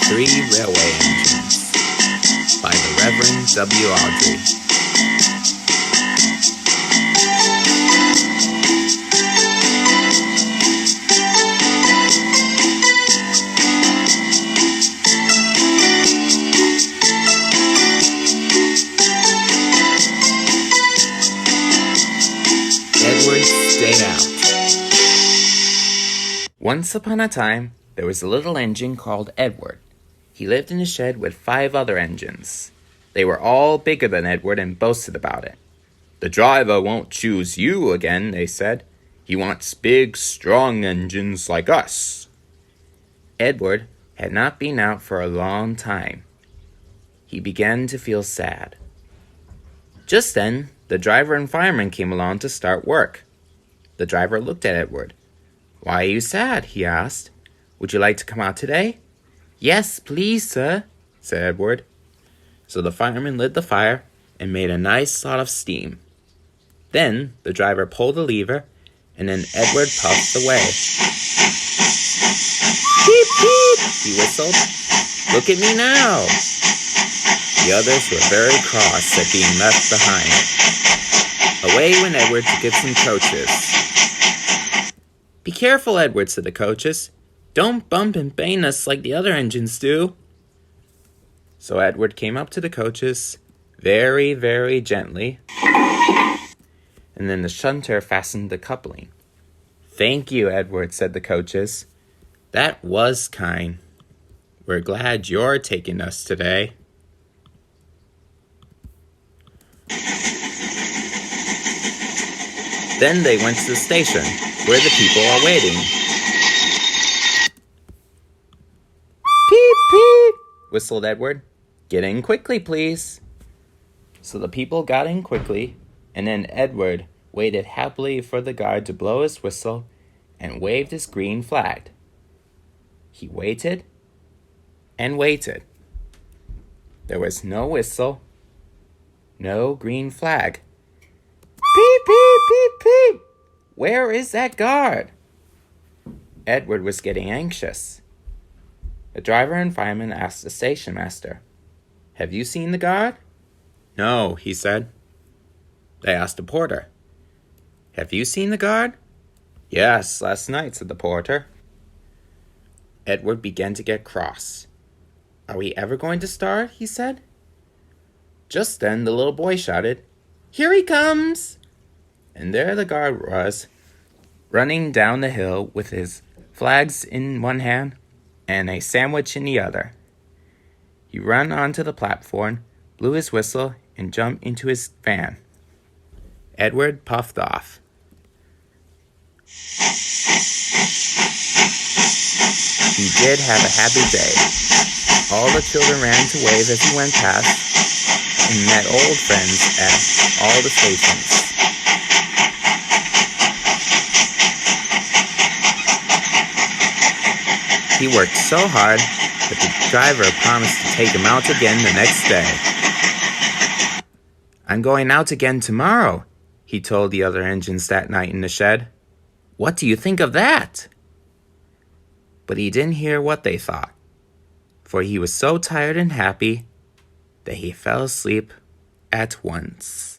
3 Railway Engines by the Reverend W. Awdry. Edward stayed out. Once upon a time, there was a little engine called Edward. He lived in a shed with 5 other engines. They were all bigger than Edward and boasted about it. "The driver won't choose you again," they said. "He wants big, strong engines like us." Edward had not been out for a long time. He began to feel sad. Just then, the driver and fireman came along to start work. The driver looked at Edward. "Why are you sad?" he asked. "Would you like to come out today?" "Yes, please, sir," said Edward. So the fireman lit the fire and made a nice lot of steam. Then the driver pulled the lever, and then Edward puffed away. "Beep, beep," he whistled. "Look at me now." The others were very cross at being left behind. Away went Edward to get some coaches. "Be careful, Edward," said the coaches. "Don't bump and bang us like the other engines do." So Edward came up to the coaches very, very gently, and then the shunter fastened the coupling. "Thank you, Edward," said the coaches. "That was kind. We're glad you're taking us today." Then they went to the station, where the people are waiting. "Peep, peep," whistled Edward. "Get in quickly, please." So the people got in quickly, and then Edward waited happily for the guard to blow his whistle and waved his green flag. He waited and waited. There was no whistle, no green flag. "Peep, peep, peep, peep! Where is that guard?" Edward was getting anxious. The driver and fireman asked the station master, "Have you seen the guard?" "No," he said. They asked the porter, "Have you seen the guard?" "Yes, last night," said the porter. Edward began to get cross. "Are we ever going to start?" he said. Just then the little boy shouted, "Here he comes!" And there the guard was, running down the hill with his flags in one hand and a sandwich in the other. He ran onto the platform, blew his whistle, and jumped into his van. Edward puffed off. He did have a happy day. All the children ran to wave as he went past and met old friends at all the stations. He worked so hard that the driver promised to take him out again the next day. "I'm going out again tomorrow," he told the other engines that night in the shed. "What do you think of that?" But he didn't hear what they thought, for he was so tired and happy that he fell asleep at once.